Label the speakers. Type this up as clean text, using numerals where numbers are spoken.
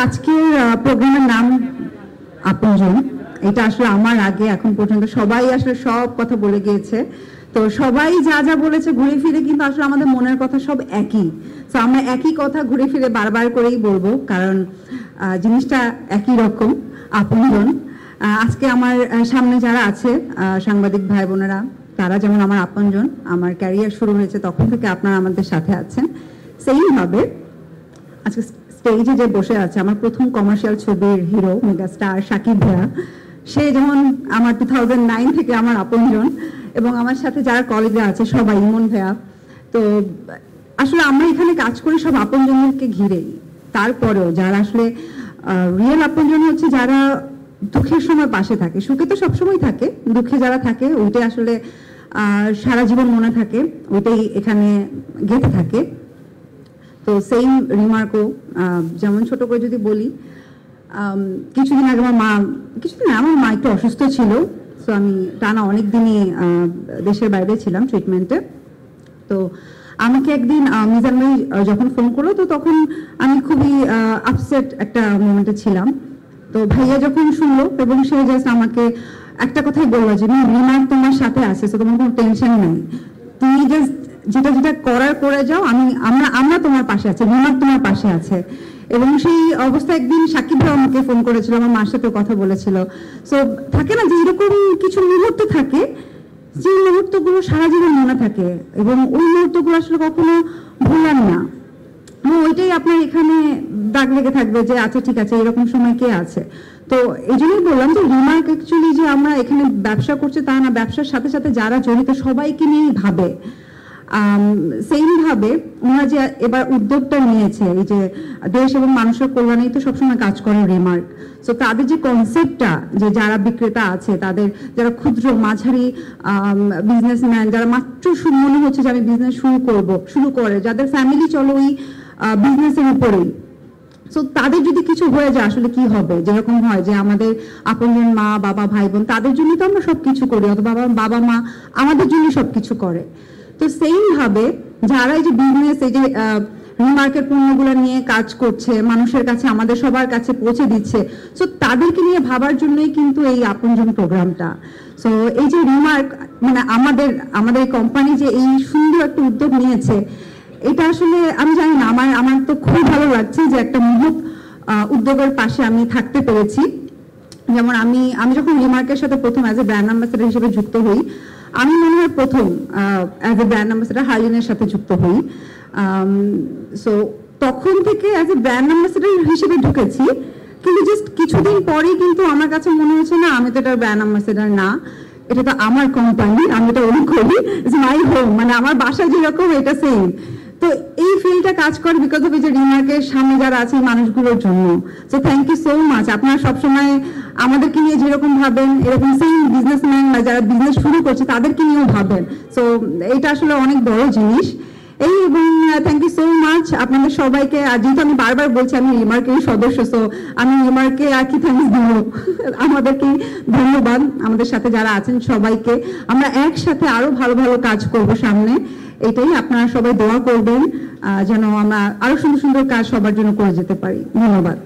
Speaker 1: আজকের প্রোগ্রামের নাম আপনজন। এটা আসলে আমার আগে এখন পর্যন্ত সবাই আসলে সব কথা বলে গিয়েছে। তো সবাই যা যা বলেছে ঘুরে ফিরে কিন্তু আসলে আমাদের মনের কথা সব একই। তো আমরা একই কথা ঘুরে ফিরে বারবার করেই বলবো, কারণ জিনিসটা একই রকম, আপনজন। আজকে আমার সামনে যারা আছে সাংবাদিক ভাই বোনেরা, তারা যেমন আমার আপনজন। আমার ক্যারিয়ার শুরু হয়েছে তখন থেকে আপনারা আমাদের সাথে আছেন। সেইভাবে আজকে স্টেজে যে বসে আছে আমার প্রথম কমার্শিয়াল ছবির হিরো মেগাস্টার শাকিব ভাইয়া, সে যেমন আমার 2009 থেকে আমার আপনজন, এবং আমার সাথে যারা কলিগরা আছে সবাই, ইমন ভাইয়া। তো আসলে আমরা এখানে কাজ করি সব আপনজনকে ঘিরেই। তারপরেও যারা আসলে রিয়েল আপনজন হচ্ছে যারা দুঃখের সময় পাশে থাকে, সুখে তো সবসময় থাকে, দুঃখে যারা থাকে ওইটাই আসলে সারা জীবন মনে থাকে, ওইটাই এখানে গেঁথে থাকে। তো সেম রিমার্কও, যেমন ছোট করে যদি বলি, কিছুদিন আগে আমার মা একটু অসুস্থ ছিল। তো আমি টানা অনেক দিনই দেশের বাইরে ছিলাম ট্রিটমেন্টে। তো আমাকে একদিন মিজান ভাই যখন ফোন করলো, তো তখন আমি খুবই আপসেট একটা মোমেন্টে ছিলাম। তো ভাইয়া যখন শুনলো এবং সে জাস্ট আমাকে একটা কথাই বললো যে রিমার্ক তোমার সাথে আছে, তো তোমার কোনো টেনশন নাই, তুমি জাস্ট যেটা যেটা করার করে যাও, আমরা তোমার পাশে আছি, রিমার্ক তোমার পাশে আছে। এবং সেই অবস্থায় একদিন সাকিব ভাই আমাকে ফোন করেছিল, আমার মার সাথে কথা বলেছিল। সো থাকে না যে এরকম কিছু মুহূর্ত থাকে, যে মুহূর্তগুলো সারা জীবন মনে থাকে এবং ওই মুহূর্তগুলো আসলে কখনো ভোলার না। ওইটাই আপনার এখানে দাগ লেগে থাকবে যে আচ্ছা ঠিক আছে, এরকম সময় কে আছে। তো এই জন্যই বললাম যে রিমার্ক অ্যাকচুয়ালি যে আমরা এখানে ব্যবসা করছি তা না, ব্যবসার সাথে সাথে যারা জড়িত সবাইকে নিয়েই ভাবে। সেম ভাবে ওনারা যে এবার উদ্যোগটা নিয়েছে, এই যে দেশ এবং মানুষের কল্যাণেই তো সবসময় কাজ করে রিমার্ক। তো তাদের যে কনসেপ্টটা, যে যারা বিক্রেতা আছে, তাদের যারা ক্ষুদ্র মাঝারি বিজনেসম্যান, যারা মাত্র মনে হচ্ছে যে আমি বিজনেস শুরু করে, যাদের ফ্যামিলি চলো ওই বিজনেসের উপরেই, সো তাদের যদি কিছু হয়ে যায় আসলে কি হবে। যেরকম হয় যে আমাদের আপনজন মা বাবা ভাই বোন, তাদের জন্য তো আমরা সবকিছু করি, অথবা বাবা মা আমাদের জন্য সবকিছু করে। তো সেম ভাবে যারা এই যে বিজনেস, এই যে রিমার্কের পণ্যগুলো নিয়ে কাজ করছে, মানুষের কাছে আমাদের সবার কাছে পৌঁছে দিচ্ছে, সো তাদেরকে নিয়ে ভাবার জন্যই কিন্তু এই আপনজন প্রোগ্রামটা। সো এই যে রিমার্ক মানে আমাদের কোম্পানি যে এই সুন্দর একটা উদ্যোগ নিয়েছে, এটা আসলে আমি জানি না, আমার তো খুব ভালো লাগছে যে একটা মহৎ উদ্যোগের পাশে আমি থাকতে পেরেছি। যেমন আমি যখন রিমার্কের সাথে প্রথম অ্যাজ এ ব্র্যান্ড অ্যাম্বাসেডর হিসেবে যুক্ত হই, আমি মনে হয় প্রথম অ্যাজ এ ব্র্যান্ড অ্যাম্বাসেডর হার্লিনের সাথে যুক্ত হই। সো তখন থেকে অ্যাজ এ ব্র্যান্ড অ্যাম্বাসেডর হিসেবে ঢুকেছি, কিন্তু জাস্ট কিছুদিন পরেই কিন্তু আমার কাছে মনে হচ্ছে না, আমি তো এটার ব্র্যান্ড অ্যাম্বাসেডর না, এটা তো আমার কোম্পানি, আমি এটা ওন করি, ইটস মাই হোম, মানে আমার বাসায় যেরকম এটা সেম। তো এই ফিল্ডটা কাজ করে বিকজ অফ এই যে রিমার্কের সামনে যারা আছে মানুষগুলোর জন্য। So thank you so much. আপনারা সবসময় আমাদেরকে নিয়ে যেরকম ভাবেন, এরকম সেম বিজনেসম্যান বা যারা বিজনেস শুরু করছে তাদেরকে নিয়েও ভাবেন। সো এটা আসলে অনেক বড় জিনিস এই। এবং থ্যাংক ইউ সো মাচ আপনাদের সবাইকে। আর যেহেতু আমি বারবার বলছি আমি রিমার্কের সদস্য, সো আমি রিমার্কে আর কি থ্যাংকস দিব, আমাদেরকে ধন্যবাদ। আমাদের সাথে যারা আছেন সবাইকে, আমরা একসাথে আরো ভালো ভালো কাজ করব সামনে, এটাই। আপনারা সবাই দোয়া করবেন যেন আমরা আরো সুন্দর সুন্দর কাজ সবার জন্য করে যেতে পারি। ধন্যবাদ।